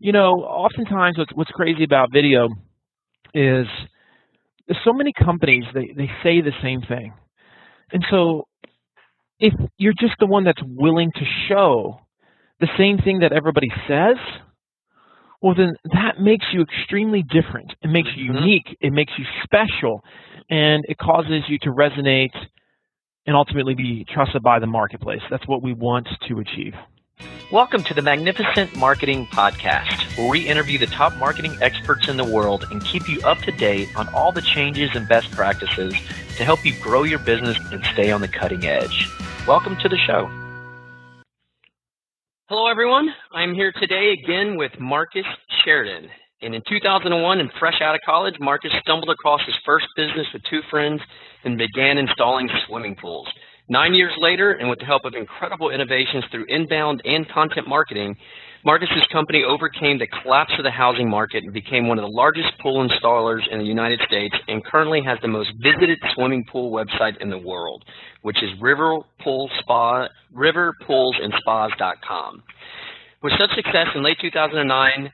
Oftentimes what's crazy about video is there's so many companies, they say the same thing. And so if you're just the one that's willing to show the same thing that everybody says, well, then that makes you extremely different. It makes you unique. It makes you special. And it causes you to resonate and ultimately be trusted by the marketplace. That's what we want to achieve. Welcome to the Magnificent Marketing Podcast, where we interview the top marketing experts in the world and keep you up to date on all the changes and best practices to help you grow your business and stay on the cutting edge. Welcome to the show. Hello, everyone. I'm here today again with Marcus Sheridan. And in 2001, and fresh out of college, Marcus stumbled across his first business with two friends and began installing swimming pools. 9 years later, and with the help of incredible innovations through inbound and content marketing, Marcus's company overcame the collapse of the housing market and became one of the largest pool installers in the United States, and currently has the most visited swimming pool website in the world, which is riverpoolsandspas.com. With such success, in late 2009,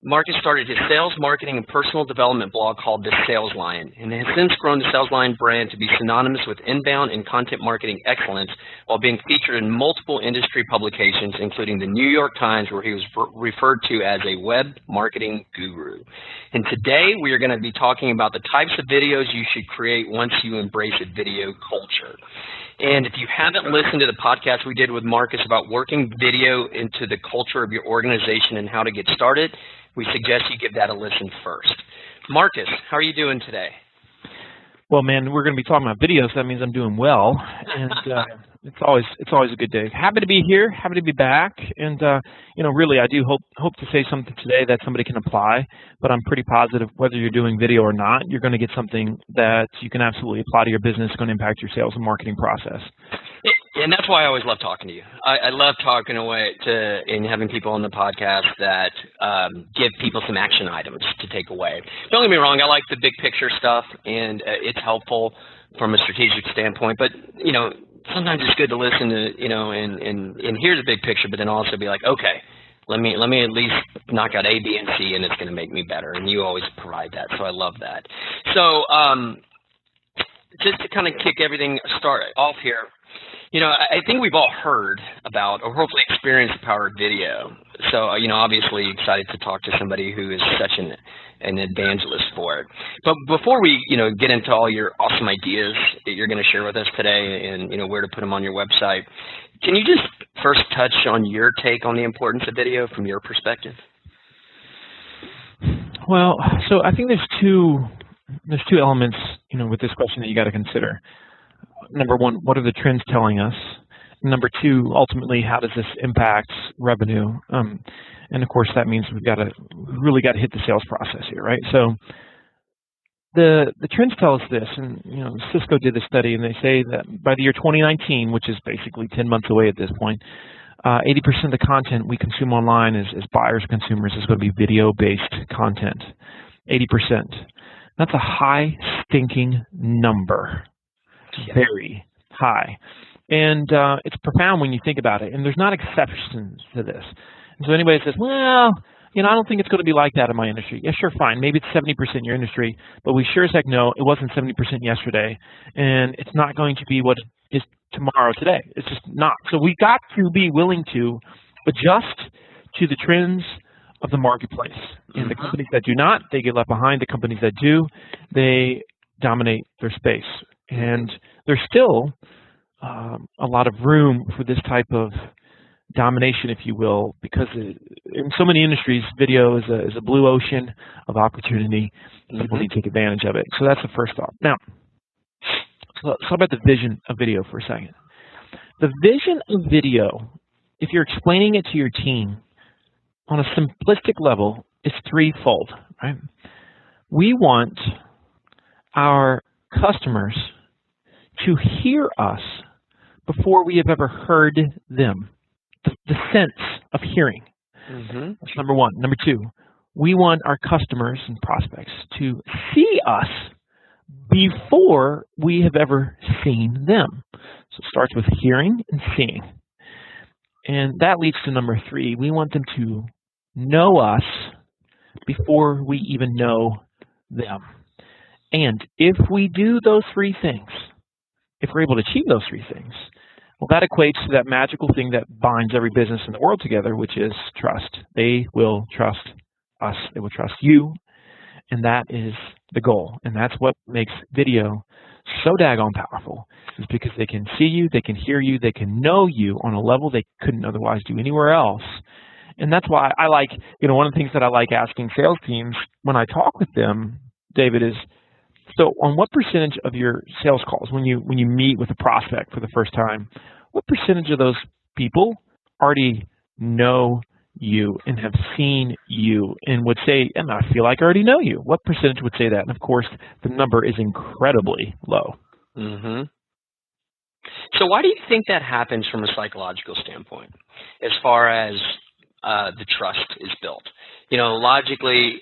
Marcus started his sales, marketing, and personal development blog called The Sales Lion, and has since grown the Sales Lion brand to be synonymous with inbound and content marketing excellence, while being featured in multiple industry publications, including the New York Times, where he was referred to as a web marketing guru. And today we are going to be talking about the types of videos you should create once you embrace a video culture. And if you haven't listened to the podcast we did with Marcus about working video into the culture of your organization and how to get started, we suggest you give that a listen first. Marcus, how are you doing today? Well, man, we're going to be talking about videos. So that means I'm doing well, and it's always a good day. Happy to be here. Happy to be back. And really, I do hope to say something today that somebody can apply. But I'm pretty positive whether you're doing video or not, you're going to get something that you can absolutely apply to your business. Going to impact your sales and marketing process. And that's why I always love talking to you. I love talking and having people on the podcast that give people some action items to take away. Don't get me wrong, I like the big picture stuff, and it's helpful from a strategic standpoint. But sometimes it's good to listen to and hear the big picture, but then also be like, okay, let me at least knock out A, B, and C, and it's going to make me better. And you always provide that, so I love that. So just to kind of kick everything off here. I think we've all heard about or hopefully experienced the power of video. So, obviously excited to talk to somebody who is such an evangelist for it. But before we, get into all your awesome ideas that you're going to share with us today and, where to put them on your website, can you just first touch on your take on the importance of video from your perspective? Well, so I think there's two elements, with this question that you got to consider. Number one, what are the trends telling us? Number two, ultimately, how does this impact revenue? And of course, that means we've really got to hit the sales process here, right? So the trends tell us this, and Cisco did a study, and they say that by the year 2019, which is basically 10 months away at this point, 80% of the content we consume online as buyers or consumers is going to be video-based content. 80%. That's a high stinking number. Very high. And it's profound when you think about it. And there's not exceptions to this. And so anybody says, well, I don't think it's going to be like that in my industry. Yeah, sure, fine. Maybe it's 70% in your industry, but we sure as heck know it wasn't 70% yesterday. And it's not going to be what it is tomorrow today. It's just not. So we got to be willing to adjust to the trends of the marketplace. And the companies that do not, they get left behind. The companies that do, they dominate their space. And there's still a lot of room for this type of domination, if you will, because in so many industries, video is a blue ocean of opportunity, and people need to take advantage of it. So that's the first thought. Now, let's talk about the vision of video for a second. The vision of video, if you're explaining it to your team on a simplistic level, is threefold, right? We want our customers to hear us before we have ever heard them. The sense of hearing. That's number one. Number two, we want our customers and prospects to see us before we have ever seen them. So it starts with hearing and seeing. And that leads to number three. We want them to know us before we even know them. And if we do those three things, if we're able to achieve those three things, well, that equates to that magical thing that binds every business in the world together, which is trust. They will trust us. They will trust you. And that is the goal. And that's what makes video so daggone powerful, is because they can see you, they can hear you, they can know you on a level they couldn't otherwise do anywhere else. And that's why I like, one of the things that I like asking sales teams when I talk with them, David, is, so on what percentage of your sales calls, when you meet with a prospect for the first time, what percentage of those people already know you and have seen you and would say, and I feel like I already know you? What percentage would say that? And of course, the number is incredibly low. Mm-hmm. So why do you think that happens from a psychological standpoint, as far as the trust is built? Logically,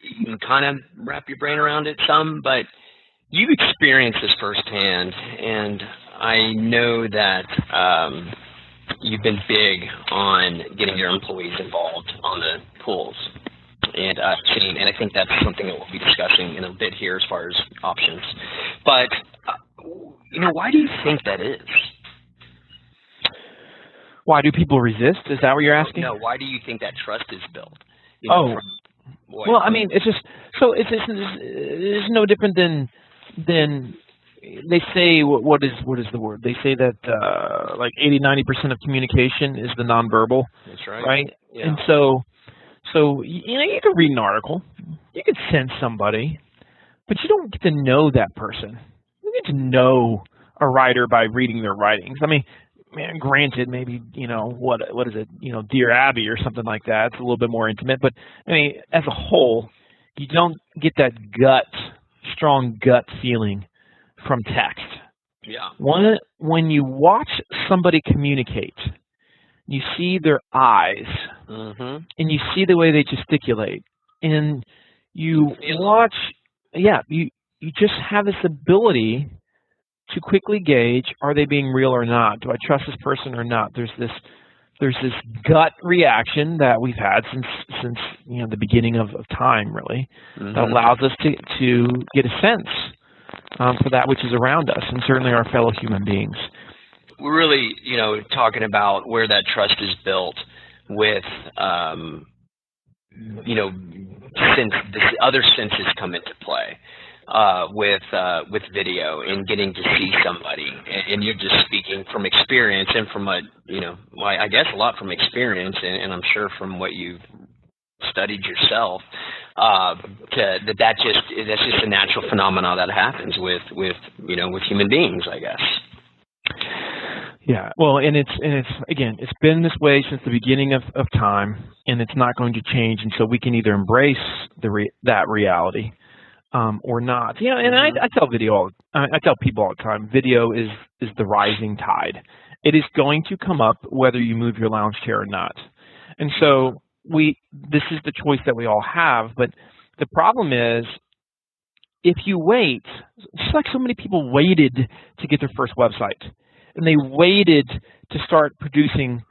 you can kind of wrap your brain around it some, but you've experienced this firsthand, and I know that you've been big on getting your employees involved on the pools, and I think that's something that we'll be discussing in a bit here as far as options. But why do you think that is? Why do people resist? Is that what you're asking? No, why do you think that trust is built? Well, I mean, it's just, so it's no different than they say, what is the word? They say that like 80-90% of communication is the nonverbal. That's right. Right? Yeah. And so you can read an article, you can sense somebody, but you don't get to know that person. You get to know a writer by reading their writings. I mean, man, granted, maybe, what is it, Dear Abby or something like that. It's a little bit more intimate. But, I mean, as a whole, you don't get that strong gut feeling from text. Yeah. When you watch somebody communicate, you see their eyes, mm-hmm. and you see the way they gesticulate, and you watch, you just have this ability to quickly gauge, are they being real or not? Do I trust this person or not? There's this gut reaction that we've had since the beginning of time, really, mm-hmm. that allows us to get a sense for that which is around us, and certainly our fellow human beings. We're really, talking about where that trust is built with, since the other senses come into play. With video and getting to see somebody, and you're just speaking from experience and from I guess a lot from experience, and I'm sure from what you've studied yourself, that's just a natural phenomenon that happens with human beings, I guess. Yeah, well, and it's again, it's been this way since the beginning of time, and it's not going to change until we can either embrace that reality. Or not, and I tell I tell people all the time, video is the rising tide. It is going to come up whether you move your lounge chair or not. And so this is the choice that we all have. But the problem is, if you wait, just like so many people waited to get their first website, and they waited to start producing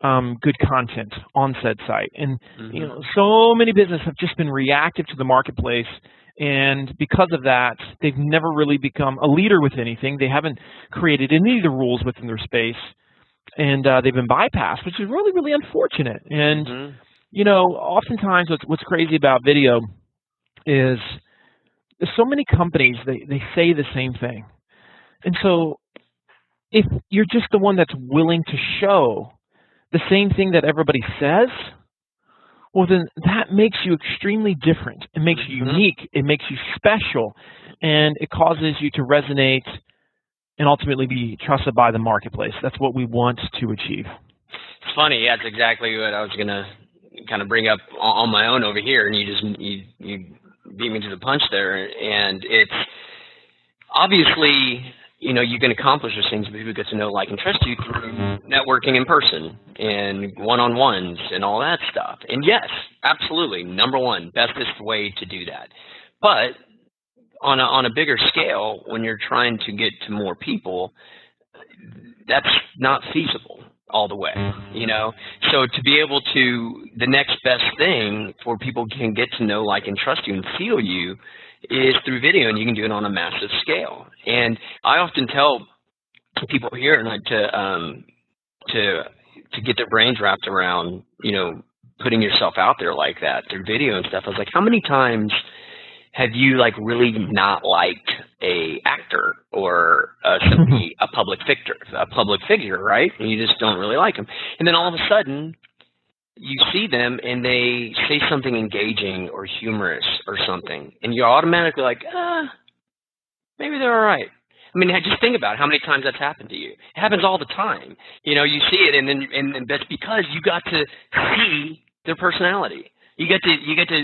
good content on said site, and mm-hmm. So many businesses have just been reactive to the marketplace. And because of that, they've never really become a leader with anything. They haven't created any of the rules within their space, and they've been bypassed, which is really, really unfortunate. And mm-hmm. Oftentimes what's crazy about video is so many companies they say the same thing, and so if you're just the one that's willing to show the same thing that everybody says, well, then that makes you extremely different. It makes you mm-hmm. unique. It makes you special. And it causes you to resonate and ultimately be trusted by the marketplace. That's what we want to achieve. It's funny. That's exactly what I was going to kind of bring up on my own over here. And you beat me to the punch there. And it's obviously, you can accomplish those things, but people get to know, like, and trust you through networking in person and one-on-ones and all that stuff. And yes, absolutely, number one, bestest way to do that. But on a bigger scale, when you're trying to get to more people, that's not feasible. all the way, you know? So to be able to, the next best thing for people can get to know, like, and trust you and feel you is through video, and you can do it on a massive scale. And I often tell people here to get their brains wrapped around, you know, putting yourself out there like that through video and stuff. I was like, how many times have you like really not liked a actor or somebody, a public figure, right? And you just don't really like them. And then all of a sudden you see them and they say something engaging or humorous or something, and you're automatically like, maybe they're all right. I mean, just think about how many times that's happened to you. It happens all the time. You know, you see it, and that's because you got to see their personality. You get to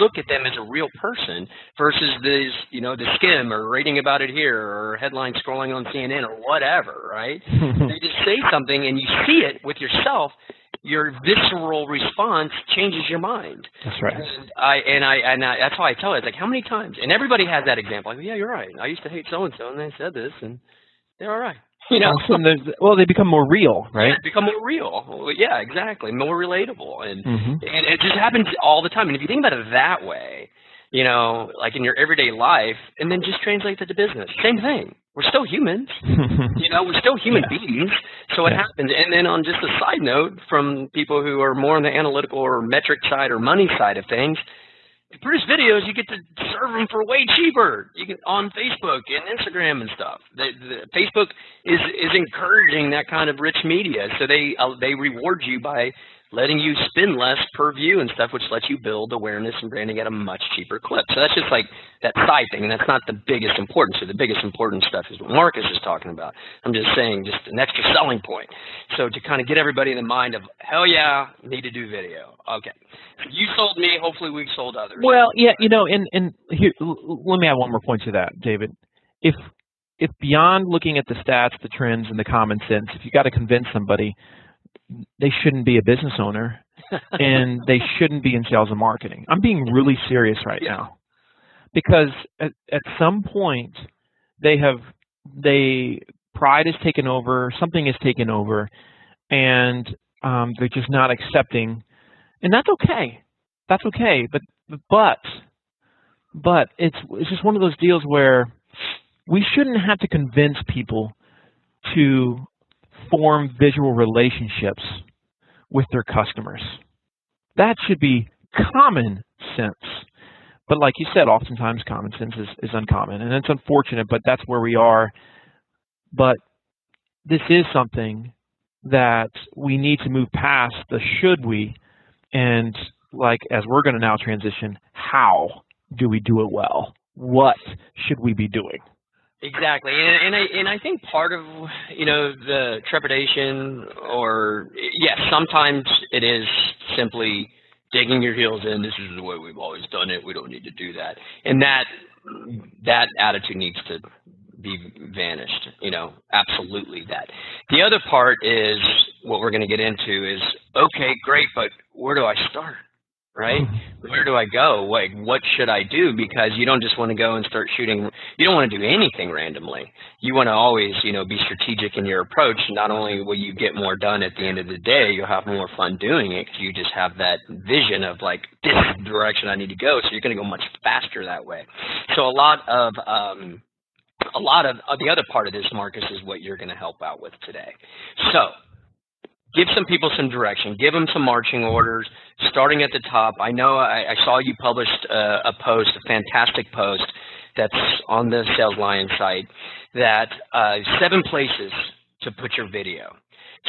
look at them as a real person versus this, you know, the skim or reading about it here or headline scrolling on CNN or whatever, right? They just say something and you see it with yourself. Your visceral response changes your mind. That's right. And that's why I tell it. It's like, how many times? And everybody has that example. Like, yeah, you're right. I used to hate so and so, and they said this, and they're all right. You know, well, they become more real, right? Yeah, become more real. Yeah, exactly, more relatable, and it just happens all the time. And if you think about it that way, you know, like in your everyday life, and then just translate that to business, same thing. We're still humans, you know, we're still human beings. So it happens. And then on just a side note, from people who are more on the analytical or metric side or money side of things, you produce videos, you get to serve them for way cheaper. You can on Facebook and Instagram and stuff. Facebook is encouraging that kind of rich media, so they reward you by letting you spend less per view and stuff, which lets you build awareness and branding at a much cheaper clip. So that's just like that side thing, and that's not the biggest importance. So the biggest important stuff is what Marcus is talking about. I'm just saying, just an extra selling point. So to kind of get everybody in the mind of, hell yeah, need to do video. Okay. You sold me, hopefully we've sold others. Well, yeah, you know, and here, let me add one more point to that, David. If beyond looking at the stats, the trends, and the common sense, if you got to convince somebody, they shouldn't be a business owner and they shouldn't be in sales and marketing. I'm being really serious right now, because at some point pride has taken over, something has taken over, and they're just not accepting, and that's okay. That's okay. But it's just one of those deals where we shouldn't have to convince people to form visual relationships with their customers. That should be common sense. But like you said, oftentimes common sense is uncommon, and it's unfortunate, but that's where we are. But this is something that we need to move past the should we, and like as we're going to now transition, how do we do it well? What should we be doing? Exactly, and I think part of, you know, the trepidation, or yes, sometimes it is simply digging your heels in. This is the way we've always done it. We don't need to do that, and that attitude needs to be vanished. You know, absolutely that. The other part is what we're going to get into is, okay, great, but where do I start? Right? Where do I go? Like, what should I do? Because you don't just want to go and start shooting. You don't want to do anything randomly. You want to always, you know, be strategic in your approach. Not only will you get more done at the end of the day, you'll have more fun doing it because you just have that vision of like, this is the direction I need to go. So you're going to go much faster that way. So a lot of the other part of this, Marcus, is what you're going to help out with today. So give some people some direction. Give them some marching orders, starting at the top. I know I saw you published a post, a fantastic post that's on the Sales Lion site, that 7 places to put your video.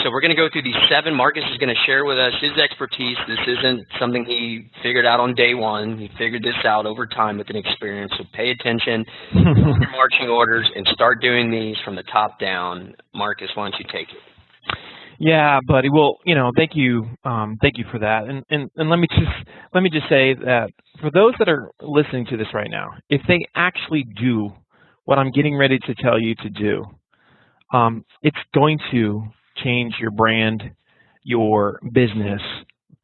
So we're going to go through these 7. Marcus is going to share with us his expertise. This isn't something he figured out on day one. He figured this out over time with an experience. So pay attention, your marching orders, and start doing these from the top down. Marcus, why don't you take it? Yeah, buddy. Well, you know, thank you for that. And let me just say that for those that are listening to this right now, if they actually do what I'm getting ready to tell you to do, it's going to change your brand, your business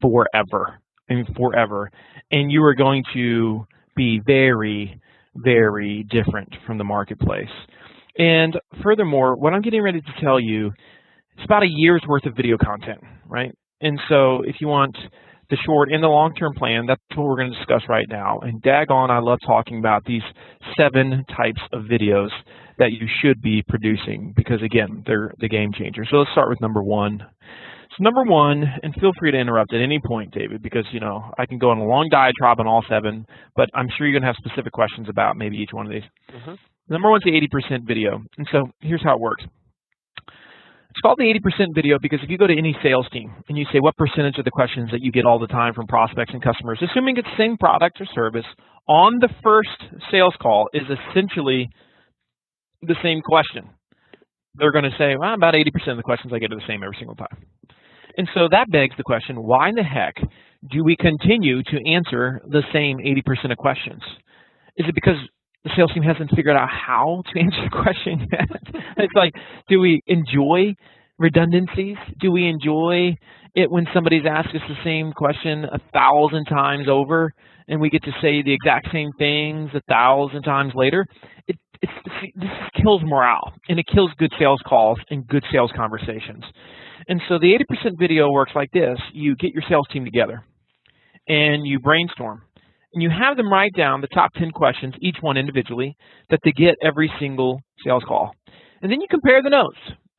forever. I mean, forever. And you are going to be very, very different from the marketplace. And furthermore, what I'm getting ready to tell you It's about a year's worth of video content, right? And so if you want the short and the long-term plan, that's what we're going to discuss right now. And daggone, I love talking about these 7 types of videos that you should be producing because, again, they're the game changer. So let's start with number 1. So number 1, and feel free to interrupt at any point, David, because, you know, I can go on a long diatribe on all 7, but I'm sure you're going to have specific questions about maybe each one of these. Number 1's the 80% video. And so here's how it works. It's called the 80% video because if you go to any sales team and you say what percentage of the questions that you get all the time from prospects and customers, assuming it's the same product or service, on the first sales call is essentially the same question. They're going to say, well, about 80% of the questions I get are the same every single time. And so that begs the question, why in the heck do we continue to answer the same 80% of questions? Is it because the sales team hasn't figured out how to answer the question yet? It's like, do we enjoy redundancies? Do we enjoy it when somebody's asked us the same question 1,000 times over and we get to say the exact same things 1,000 times later? This kills morale, and it kills good sales calls and good sales conversations. And so the 80% video works like this. You get your sales team together and you brainstorm. And you have them write down the top 10 questions, each one individually, that they get every single sales call. And then you compare the notes.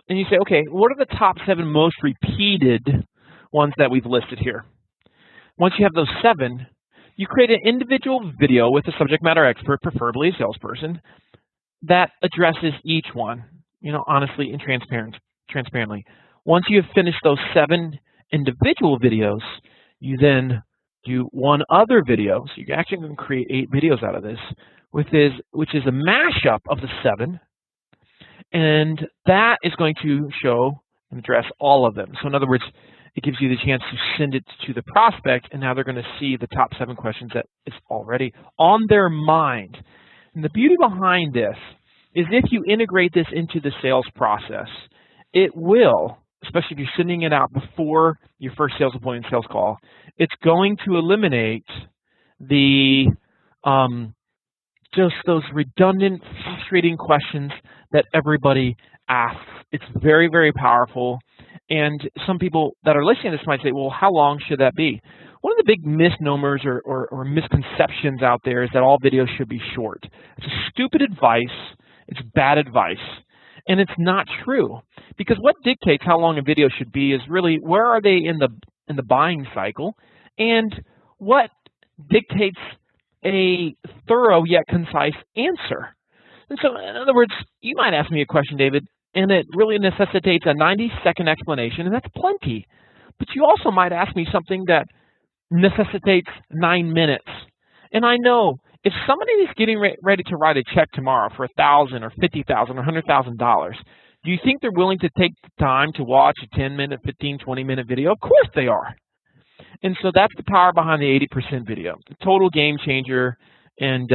And you say, okay, what are the top 7 most repeated ones that we've listed here? Once you have those 7, you create an individual video with a subject matter expert, preferably a salesperson, that addresses each one, you know, honestly and transparently. Once you have finished those 7 individual videos, you then do one other video. So you're actually going to create 8 videos out of this, which is a mashup of the 7. And that is going to show and address all of them. So in other words, it gives you the chance to send it to the prospect, and now they're going to see the top 7 questions that is already on their mind. And the beauty behind this is if you integrate this into the sales process, it will, especially if you're sending it out before your first sales appointment sales call, it's going to eliminate the just those redundant, frustrating questions that everybody asks. It's very, very powerful. And some people that are listening to this might say, well, how long should that be? One of the big misnomers or misconceptions out there is that all videos should be short. It's stupid advice. It's bad advice. And it's not true, because what dictates how long a video should be is really where are they in the buying cycle, and what dictates a thorough yet concise answer. And so, in other words, you might ask me a question, David, and it really necessitates a 90-second explanation, and that's plenty. But you also might ask me something that necessitates 9 minutes. And I know if somebody is getting ready to write a check tomorrow for $1,000 or $50,000 or $100,000, do you think they're willing to take the time to watch a 10-minute, 15, 20-minute video? Of course they are. And so that's the power behind the 80% video. A total game changer, and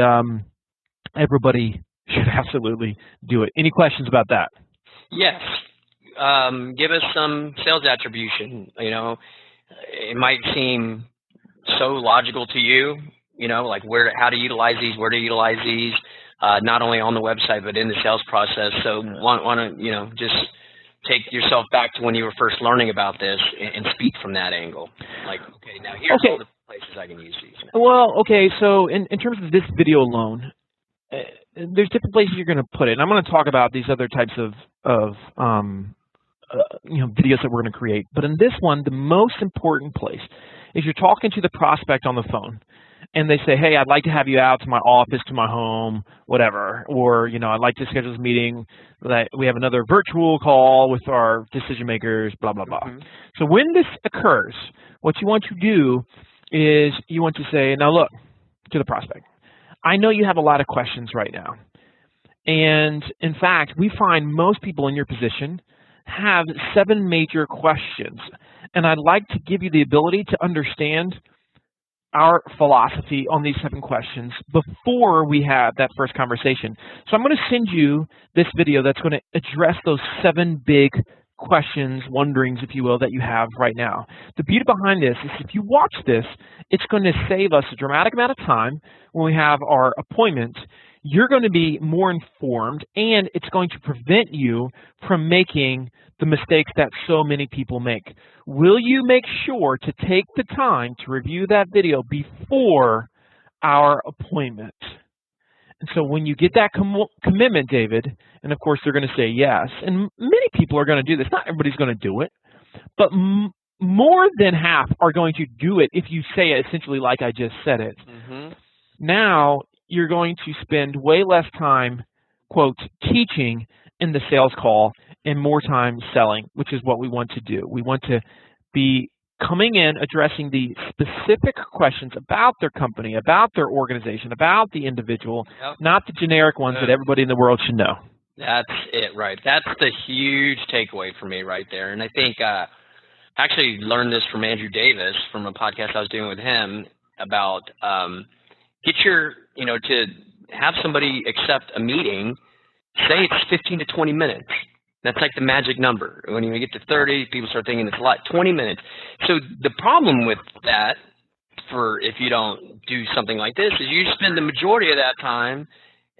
everybody should absolutely do it. Any questions about that? Yes. Give us some sales attribution. You know, it might seem so logical to you, you know, like how to utilize these, where to utilize these, not only on the website, but in the sales process. So want to, you know, just take yourself back to when you were first learning about this and speak from that angle. Like, okay, now here's all the places I can use these. Well, okay, so in terms of this video alone, there's different places you're going to put it. And I'm going to talk about these other types of you know, videos that we're going to create. But in this one, the most important place is you're talking to the prospect on the phone, and they say, hey, I'd like to have you out to my office, to my home, whatever. Or, you know, I'd like to schedule this meeting. That we have another virtual call with our decision makers, blah, blah, blah. Mm-hmm. So when this occurs, what you want to do is you want to say, now look, to the prospect, I know you have a lot of questions right now. And in fact, we find most people in your position have 7 major questions. And I'd like to give you the ability to understand our philosophy on these 7 questions before we have that first conversation. So I'm going to send you this video that's going to address those 7 big questions, wonderings, if you will, that you have right now. The beauty behind this is if you watch this, it's going to save us a dramatic amount of time when we have our appointment. you're going to be more informed, and it's going to prevent you from making the mistakes that so many people make. Will you make sure to take the time to review that video before our appointment? And so when you get that commitment, David, and of course they're going to say yes, and many people are going to do this. Not everybody's going to do it, but more than half are going to do it if you say it essentially like I just said it. Now you're going to spend way less time, quote, teaching in the sales call and more time selling, which is what we want to do. We want to be coming in, addressing the specific questions about their company, about their organization, about the individual, not the generic ones that everybody in the world should know. That's it, right? That's the huge takeaway for me right there. And I think I actually learned this from Andrew Davis from a podcast I was doing with him about get your, to have somebody accept a meeting, say it's 15 to 20 minutes. That's like the magic number. When you get to 30, people start thinking it's a lot. 20 minutes. So the problem with that, for if you don't do something like this, is you spend the majority of that time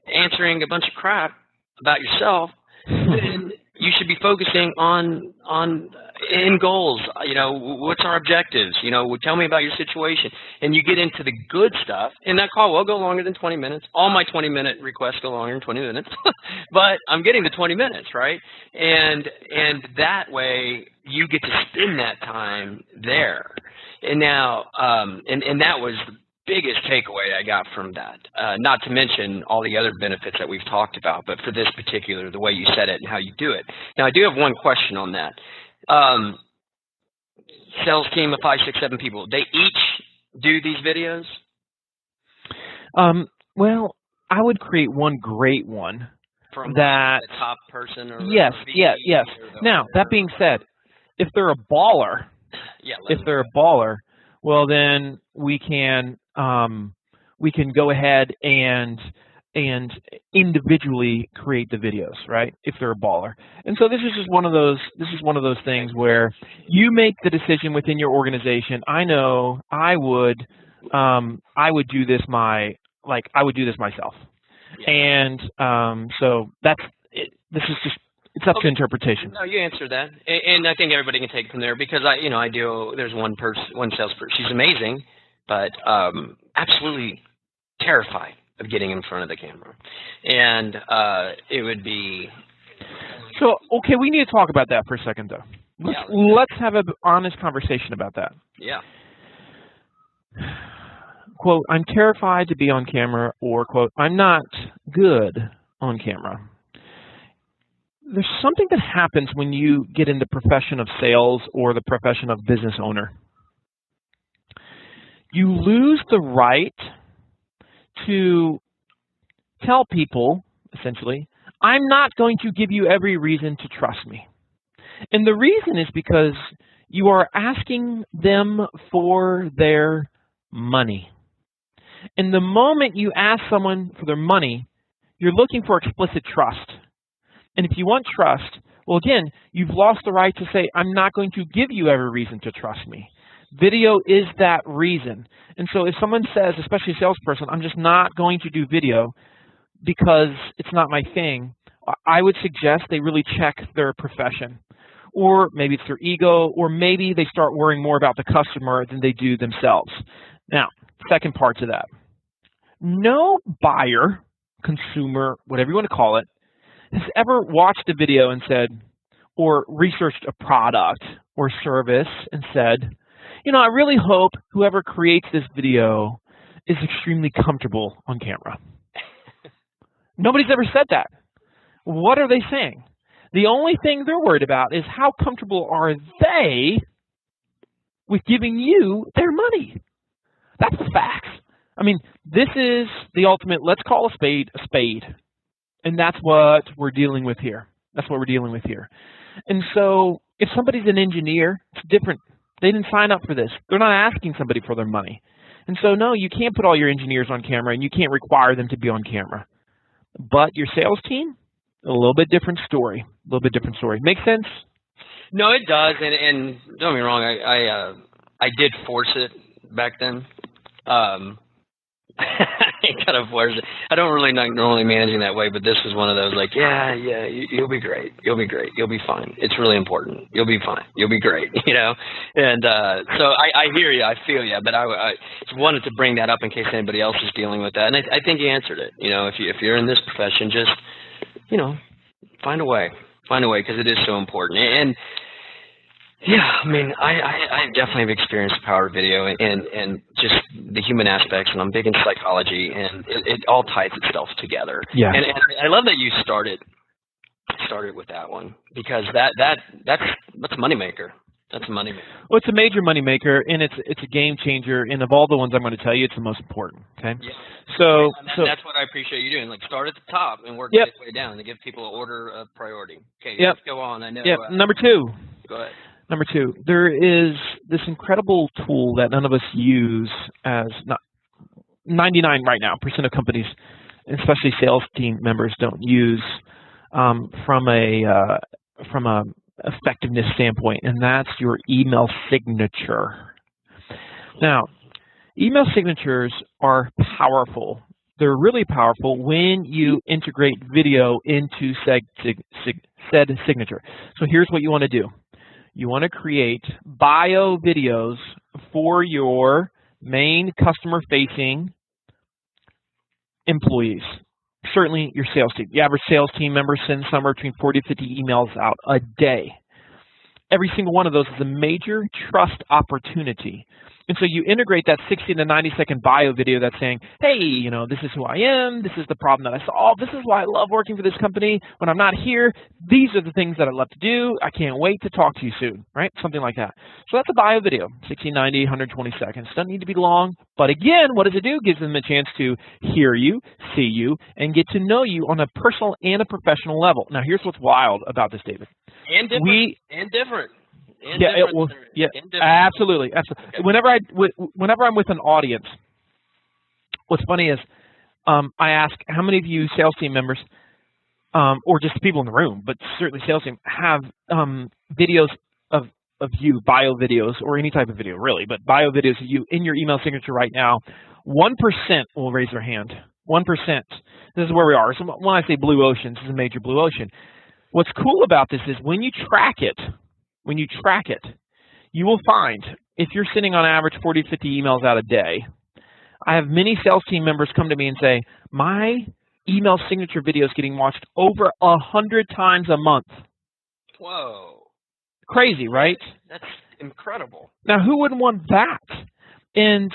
answering a bunch of crap about yourself. And you should be focusing on end goals. What's our objectives? Tell me about your situation. And you get into the good stuff, and that call will go longer than 20 minutes. All my 20-minute requests go longer than 20 minutes, but I'm getting the 20 minutes, right? And that way you get to spend that time there. And now, and that was the biggest takeaway I got from that. Not to mention all the other benefits that we've talked about, but for this particular, the way you said it and how you do it. Now, I do have one question on that. Sales team of 5, 6, 7 people, they each do these videos? Well, I would create one great one. From that the top person? Or yes. Now, that being said, if they're a baller, well, then we can go ahead and individually create the videos, right? If they're a baller. And so this is just one of those things where you make the decision within your organization. I know I would do this I would do this myself. And so that's it. This is just, it's up to interpretation. No, you answered that, and I think everybody can take it from there, because I do. There's one salesperson. She's amazing, but absolutely terrified of getting in front of the camera, and it would be. So okay, we need to talk about that for a second, though. Let's have an honest conversation about that. Yeah. Quote, I'm terrified to be on camera, or quote, I'm not good on camera. There's something that happens when you get in the profession of sales or the profession of business owner. You lose the right to tell people, essentially, I'm not going to give you every reason to trust me. And the reason is because you are asking them for their money. And the moment you ask someone for their money, you're looking for explicit trust. And if you want trust, well, again, you've lost the right to say, I'm not going to give you every reason to trust me. Video is that reason. And so if someone says, especially a salesperson, I'm just not going to do video because it's not my thing, I would suggest they really check their profession. Or maybe it's their ego, or maybe they start worrying more about the customer than they do themselves. Now, second part to that. No buyer, consumer, whatever you want to call it, has ever watched a video and said, or researched a product or service and said, I really hope whoever creates this video is extremely comfortable on camera. Nobody's ever said that. What are they saying? The only thing they're worried about is how comfortable are they with giving you their money. That's the facts. I mean, this is the ultimate, let's call a spade a spade. And that's what we're dealing with here. That's what we're dealing with here. And so if somebody's an engineer, it's different. They didn't sign up for this. They're not asking somebody for their money. And so, no, you can't put all your engineers on camera, and you can't require them to be on camera. But your sales team, a little bit different story. A little bit different story. Make sense? No, it does. And don't get me wrong, I did force it back then. It kind of wears it. I don't really not normally managing that way, but this was one of those like, you'll be great. You'll be great. You'll be fine. It's really important. You'll be fine. You'll be great, And so I hear you. I feel you. But I just wanted to bring that up in case anybody else is dealing with that. And I think you answered it. If you're in this profession, just, find a way. Find a way, because it is so important. And yeah, I mean, I definitely have experienced the power of video and just the human aspects, and I'm big into psychology, and it all ties itself together. Yeah. And I love that you started with that one, because that's a moneymaker. That's a moneymaker. Well, it's a major moneymaker, and it's a game changer. And of all the ones I'm going to tell you, it's the most important. Okay. Yeah. So that's what I appreciate you doing. Like, start at the top and work your way down, and give people an order of priority. Okay. Let's go on. I know. Yeah. Number 2. Go ahead. Number 2, there is this incredible tool that none of us use, as not 99% right now of companies, especially sales team members, don't use from a effectiveness standpoint, and that's your email signature. Now, email signatures are powerful. They're really powerful when you integrate video into said signature. So here's what you want to do. You want to create bio videos for your main customer-facing employees. Certainly your sales team. The average sales team member sends somewhere between 40 to 50 emails out a day. Every single one of those is a major trust opportunity. And so you integrate that 60 to 90-second bio video that's saying, hey, this is who I am, this is the problem that I solve, this is why I love working for this company. When I'm not here, these are the things that I love to do. I can't wait to talk to you soon, right? Something like that. So that's a bio video, 60, 90, 120 seconds. Doesn't need to be long, but again, what does it do? It gives them a chance to hear you, see you, and get to know you on a personal and a professional level. Now, here's what's wild about this, David. And different. Absolutely. Okay. Whenever I'm with an audience, what's funny is I ask how many of you sales team members, or just the people in the room, but certainly sales team, have videos of you, bio videos, or any type of video, really, but bio videos of you in your email signature right now. 1% will raise their hand. 1%. This is where we are. So when I say blue ocean, this is a major blue ocean. What's cool about this is when you track it, you will find, if you're sending on average 40 to 50 emails out a day, I have many sales team members come to me and say, my email signature video is getting watched over 100 times a month. Whoa. Crazy, right? That's incredible. Now, who wouldn't want that? And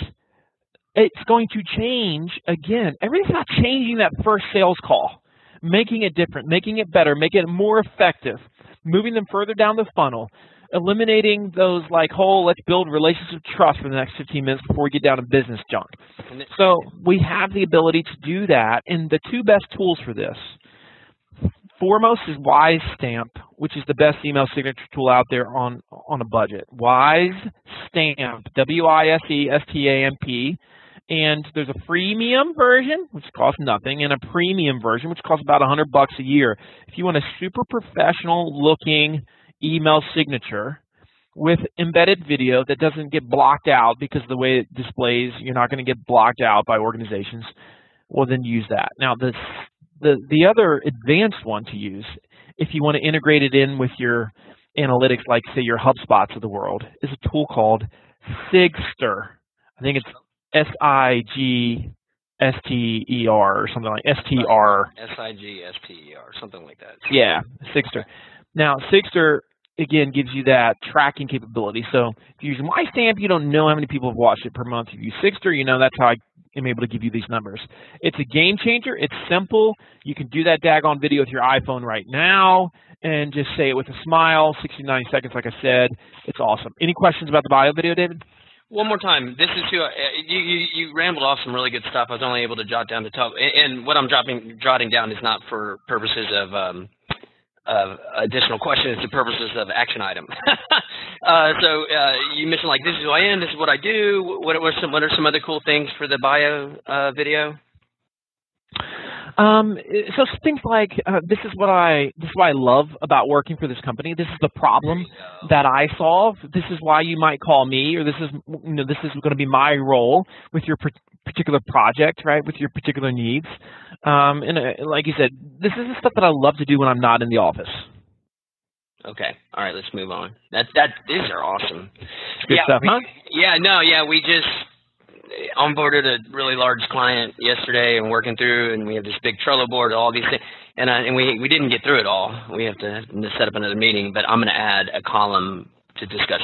it's going to change, again, everything's about changing that first sales call, making it different, making it better, making it more effective, moving them further down the funnel, eliminating those let's build relationship trust for the next 15 minutes before we get down to business junk. So we have the ability to do that, and the 2 best tools for this, foremost is WiseStamp, which is the best email signature tool out there on a budget. WiseStamp, WISESTAMP. And there's a freemium version, which costs nothing, and a premium version, which costs about $100 a year. If you want a super professional-looking email signature with embedded video that doesn't get blocked out because of the way it displays, you're not going to get blocked out by organizations, well, then use that. Now, the other advanced one to use, if you want to integrate it in with your analytics, like, say, your HubSpots of the world, is a tool called Sigster. I think it's SIGSTER or something like STR. SIGSTER, something like that. Yeah, Sigster. Now, Sigster, again, gives you that tracking capability. So if you're using WiseStamp, you don't know how many people have watched it per month. If you use Sigster, you know that's how I am able to give you these numbers. It's a game changer. It's simple. You can do that daggone video with your iPhone right now and just say it with a smile, 60 to 90 seconds, like I said. It's awesome. Any questions about the bio video, David? One more time. This is you rambled off some really good stuff. I was only able to jot down the top, and what I'm jotting down is not for purposes of additional questions, the purposes of action item. So you mentioned this is who I am, this is what I do. What are some other cool things for the bio video? So things like this is what I love about working for this company. This is the problem that I solve. This is why you might call me, or this is going to be my role with your particular project, right, with your particular needs. Like you said, this is the stuff that I love to do when I'm not in the office. Okay. All right. Let's move on. These are awesome. Good stuff, huh? We just onboarded a really large client yesterday and working through, and we have this big Trello board, all these things, and we didn't get through it all. We have to set up another meeting, but I'm going to add a column to discuss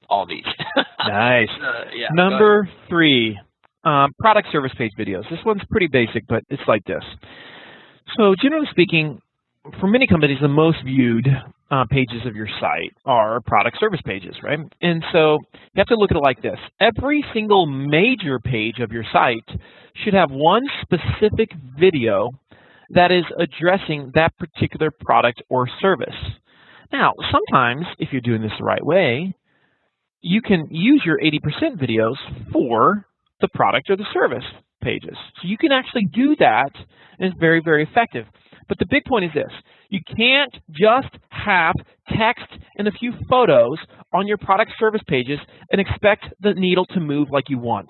all these. Nice. Number 3, product service page videos. This one's pretty basic, but it's like this. So generally speaking, for many companies, the most viewed pages of your site are product service pages, right? And so you have to look at it like this. Every single major page of your site should have one specific video that is addressing that particular product or service. Now, sometimes, if you're doing this the right way, you can use your 80% videos for the product or the service pages. So you can actually do that, and it's very, very effective. But the big point is this. You can't just have text and a few photos on your product service pages and expect the needle to move like you want.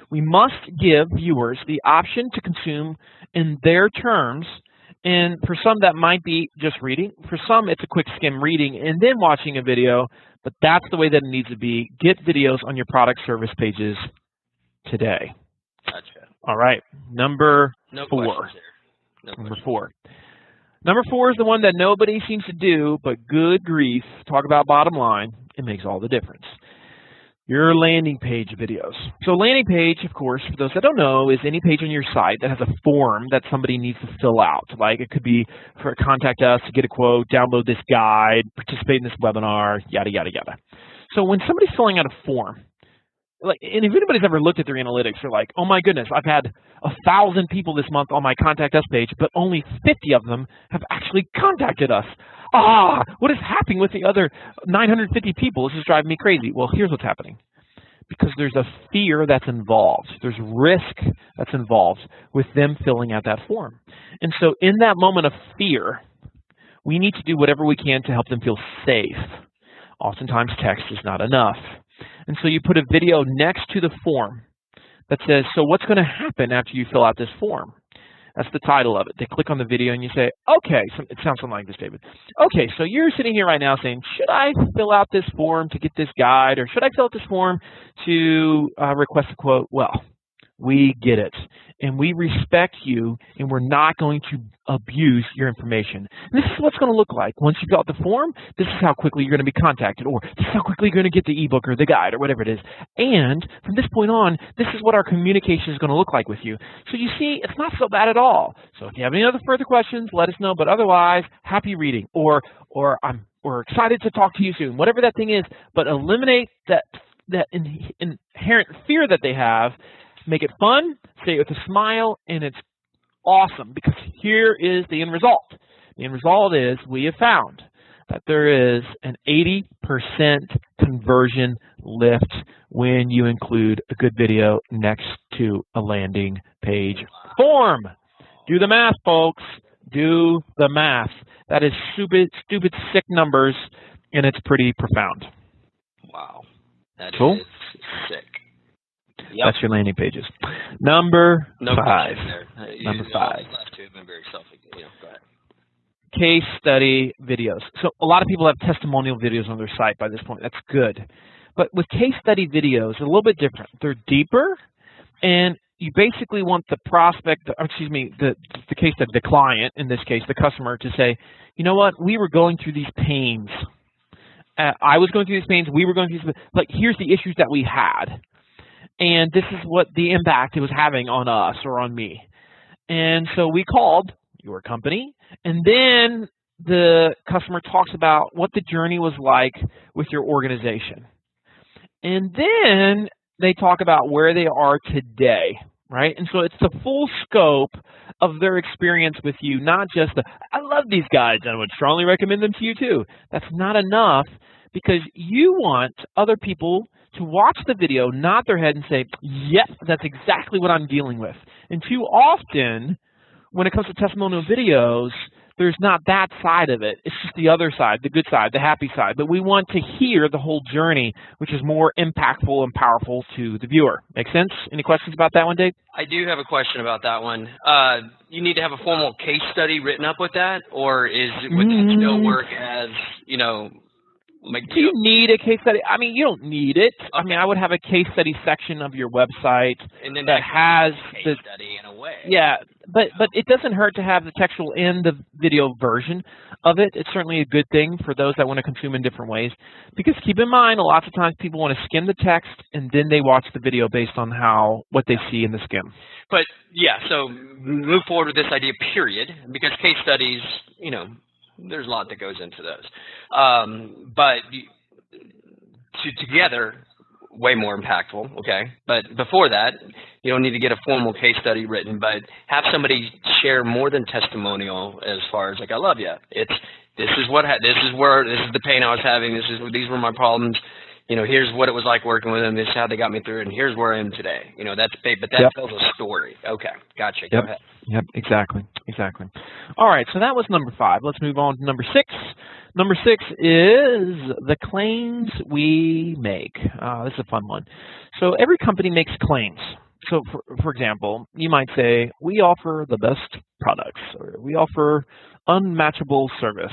We must give viewers the option to consume in their terms, and for some that might be just reading. For some it's a quick skim reading and then watching a video, but that's the way that it needs to be. Get videos on your product service pages today. Gotcha. All right, number 4. Number 4. Number 4 is the one that nobody seems to do, but good grief, talk about bottom line, it makes all the difference. Your landing page videos. So landing page, of course, for those that don't know, is any page on your site that has a form that somebody needs to fill out. Like it could be for contact us to get a quote, download this guide, participate in this webinar, yada, yada, yada. So when somebody's filling out a form, and if anybody's ever looked at their analytics, they're like, oh my goodness, I've had 1,000 people this month on my Contact Us page, but only 50 of them have actually contacted us. What is happening with the other 950 people? This is driving me crazy. Well, here's what's happening. Because there's a fear that's involved. There's risk that's involved with them filling out that form. And so in that moment of fear, we need to do whatever we can to help them feel safe. Oftentimes text is not enough. And so you put a video next to the form that says, so what's going to happen after you fill out this form? That's the title of it. They click on the video and you say, okay, so it sounds something like this, David. Okay, so you're sitting here right now saying, should I fill out this form to get this guide, or should I fill out this form to request a quote? Well, we get it, and we respect you, and we're not going to abuse your information. And this is what's going to look like. Once you fill out the form, this is how quickly you're going to be contacted, or this is how quickly you're going to get the ebook or the guide or whatever it is. And from this point on, this is what our communication is going to look like with you. So you see, it's not so bad at all. So if you have any other further questions, let us know. But otherwise, happy reading, or we're excited to talk to you soon, whatever that thing is. But eliminate that inherent fear that they have. Make it fun, say it with a smile, and it's awesome, because here is the end result. The end result is we have found that there is an 80% conversion lift when you include a good video next to a landing page form. Do the math, folks. Do the math. That is stupid, sick numbers, and it's pretty profound. Wow. That cool. Is sick. Yep. That's your landing pages. Number 5. Number 5. Go ahead. Case study videos. So a lot of people have testimonial videos on their site by this point. That's good. But with case study videos, they're a little bit different. They're deeper, and you basically want the prospect, or excuse me, the case study, the client, in this case, the customer, to say, you know what, we were going through these pains. I was going through these pains. We were going through these, like, here's the issues that we had. And this is what the impact it was having on us or on me. And so we called your company, and then the customer talks about what the journey was like with your organization. And then they talk about where they are today, right? And so it's the full scope of their experience with you, not just the, I love these guys and I would strongly recommend them to you too. That's not enough, because you want other people to watch the video, nod their head and say, yep, that's exactly what I'm dealing with. And too often, when it comes to testimonial videos, there's not that side of it. It's just the other side, the good side, the happy side. But we want to hear the whole journey, which is more impactful and powerful to the viewer. Make sense? Any questions about that one, Dave? I do have a question about that one. You need to have a formal case study written up with that, or would that still work as, you know, like, do you need a case study? I mean, you don't need it. Okay. I mean, I would have a case study section of your website and then that has case study in a way. Yeah, but it doesn't hurt to have the textual and the video version of it. It's certainly a good thing for those that want to consume in different ways. Because keep in mind, a lot of times people want to skim the text and then they watch the video based on what they see in the skim. But yeah, so move forward with this idea, period, because case studies, you know, there's a lot that goes into those. But together, way more impactful, okay? But before that, you don't need to get a formal case study written, but have somebody share more than testimonial as far as, like, I love you. This is the pain I was having. These were my problems. You know, here's what it was like working with them. This is how they got me through it, and here's where I am today. You know, but that tells a story. Okay, gotcha. Go ahead. Yep, exactly. All right, so that was number 5. Let's move on to number 6. Number 6 is the claims we make. This is a fun one. So every company makes claims. So, for example, you might say, we offer the best products, or we offer unmatchable service.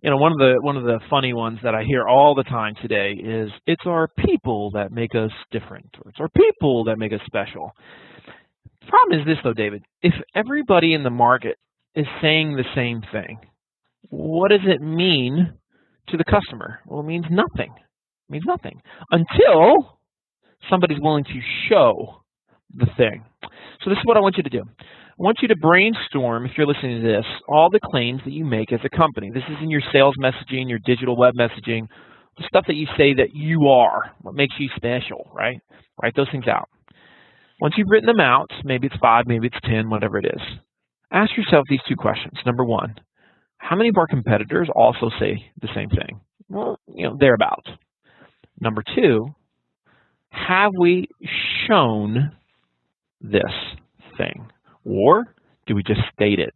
You know, one of the funny ones that I hear all the time today is, it's our people that make us different, or it's our people that make us special. The problem is this, though, David. If everybody in the market is saying the same thing, what does it mean to the customer? Well, it means nothing. It means nothing until somebody's willing to show the thing. So this is what I want you to do. I want you to brainstorm, if you're listening to this, all the claims that you make as a company. This is in your sales messaging, your digital web messaging, the stuff that you say that you are, what makes you special, right? Write those things out. Once you've written them out, maybe it's 5, maybe it's 10, whatever it is, ask yourself these 2 questions. Number 1, how many of our competitors also say the same thing? Well, you know, thereabouts. Number 2, have we shown this thing? Or do we just state it?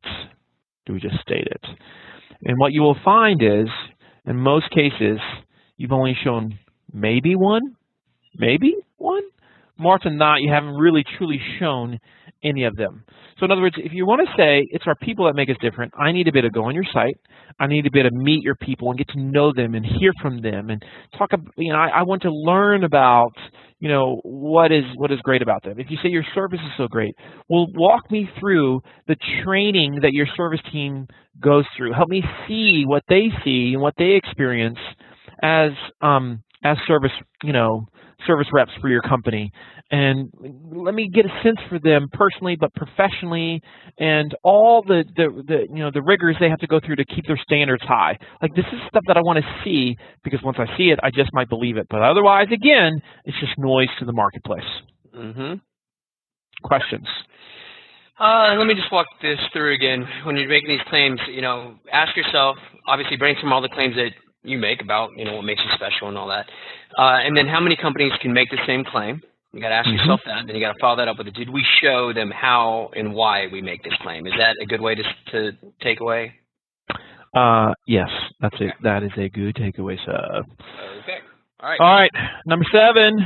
And what you will find is, in most cases, you've only shown maybe one. More often than not, you haven't really truly shown any of them. So in other words, if you want to say it's our people that make us different, I need to be able to go on your site. I need to be able to meet your people and get to know them and hear from them and talk about, you know, I want to learn about, you know, what is great about them. If you say your service is so great, well, walk me through the training that your service team goes through. Help me see what they see and what they experience as service, you know, service reps for your company, and let me get a sense for them personally, but professionally, and all the you know, the rigors they have to go through to keep their standards high. Like, this is stuff that I want to see, because once I see it, I just might believe it. But otherwise, again, it's just noise to the marketplace. Questions? Let me just walk this through again. When you're making these claims, you know, ask yourself, obviously brainstorm all the claims that you make about, you know, what makes you special and all that. And then how many companies can make the same claim? You got to ask yourself that, and then you got to follow that up with it. Did we show them how and why we make this claim? Is that a good way to take away? Yes, that's it. That is a good takeaway, sir. Okay. All right. All right. Number 7.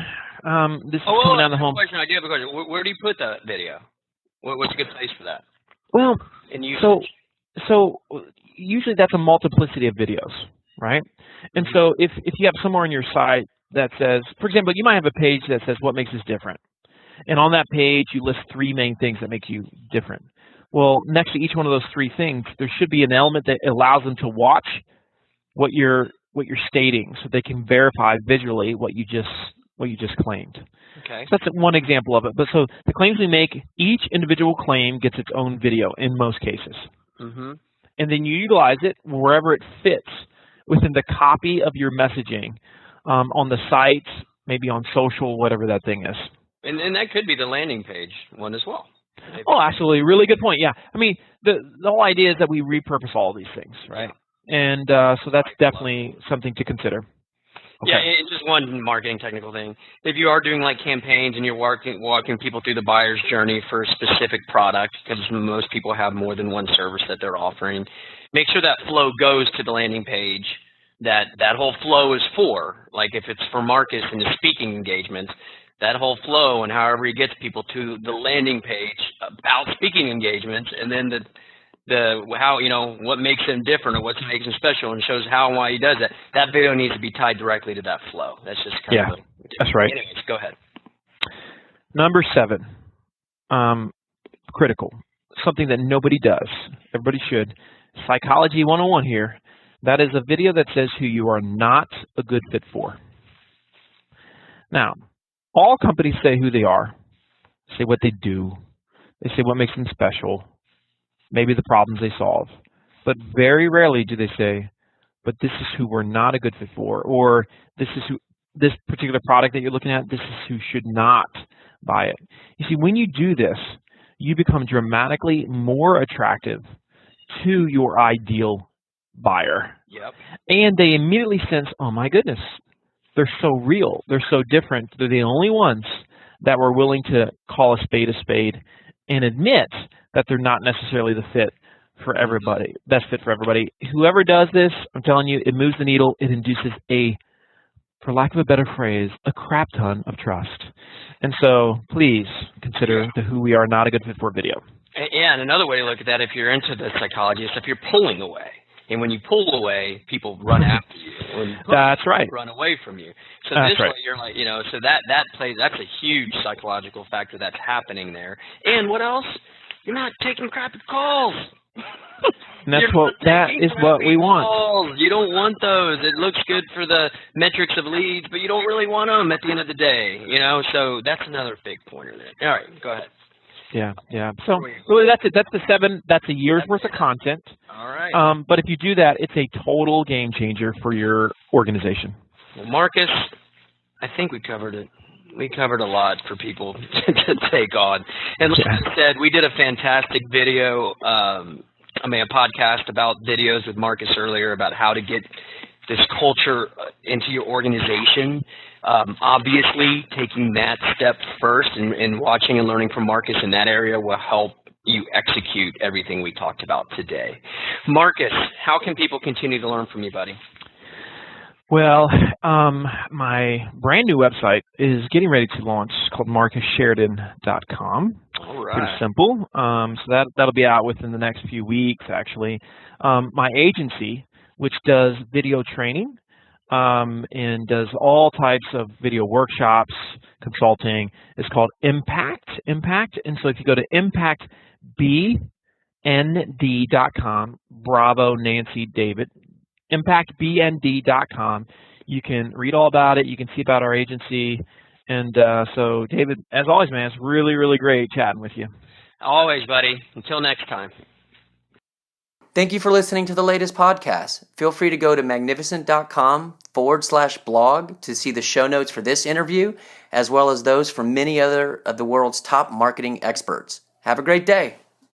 This is coming down the home. I do have a question. Where do you put that video? What's a good place for that? Well, so usually that's a multiplicity of videos, right? And so if you have somewhere on your site that says, for example, you might have a page that says what makes us different. And on that page, you list 3 main things that make you different. Well, next to each one of those 3 things, there should be an element that allows them to watch what you're stating, so they can verify visually what you just claimed. Okay. So that's one example of it. But so the claims we make, each individual claim gets its own video in most cases. And then you utilize it wherever it fits within the copy of your messaging, on the site, maybe on social, whatever that thing is. And that could be the landing page one as well. Maybe. Oh, absolutely. Really good point. Yeah. I mean, the whole idea is that we repurpose all these things, right? And so that's definitely something to consider. Okay. Yeah, and just one marketing technical thing. If you are doing like campaigns and you're walking people through the buyer's journey for a specific product, because most people have more than one service that they're offering, make sure that flow goes to the landing page that whole flow is for. Like if it's for Marcus and his speaking engagements, that whole flow and however he gets people to the landing page about speaking engagements, and then the how, what makes him different or what makes him special and shows how and why he does that. That video needs to be tied directly to that flow. That's just kind of that's right. Anyways, go ahead. Number 7, critical, something that nobody does. Everybody should. Psychology 101 here. That is a video that says who you are not a good fit for. Now, all companies say who they are, say what they do, they say what makes them special, maybe the problems they solve. But very rarely do they say, but this is who we're not a good fit for, or this particular product that you're looking at, this is who should not buy it. You see, when you do this, you become dramatically more attractive to your ideal buyer. Yep. And they immediately sense, oh my goodness, they're so real, they're so different. They're the only ones that were willing to call a spade and admit that they're not necessarily the fit for everybody, best fit for everybody. Whoever does this, I'm telling you, it moves the needle. It induces for lack of a better phrase, a crap ton of trust. And so please consider the who we are not a good fit for video. Yeah, and another way to look at that, if you're into the psychology, is if you're pulling away. And when you pull away, people run after you. When you pull, that's right. Run away from you. So that's this right. way, you're like, so that's a huge psychological factor that's happening there. And what else? You're not taking crappy calls. And that is what we want. Calls. You don't want those. It looks good for the metrics of leads, but you don't really want them at the end of the day. So that's another big pointer there. All right, go ahead. Yeah. So really, that's it. That's the 7. That's a year's worth of content. All right. But if you do that, it's a total game changer for your organization. Well, Marcus, I think we covered it. We covered a lot for people to take on. And like I said, we did a fantastic video, a podcast about videos with Marcus earlier about how to get this culture into your organization. Obviously, taking that step first and watching and learning from Marcus in that area will help you execute everything we talked about today. Marcus, how can people continue to learn from you, buddy? Well, my brand new website is getting ready to launch. It's called marcussheridan.com. All right. Pretty simple. So that'll be out within the next few weeks, actually. My agency, which does video training and does all types of video workshops, consulting, is called Impact. And so if you go to impactbnd.com, Bravo, Nancy, David, impactbnd.com, you can read all about it. You can see about our agency. And so, David, as always, man, it's really, really great chatting with you. Always, buddy. Until next time. Thank you for listening to the latest podcast. Feel free to go to magnificent.com/blog to see the show notes for this interview, as well as those from many other of the world's top marketing experts. Have a great day.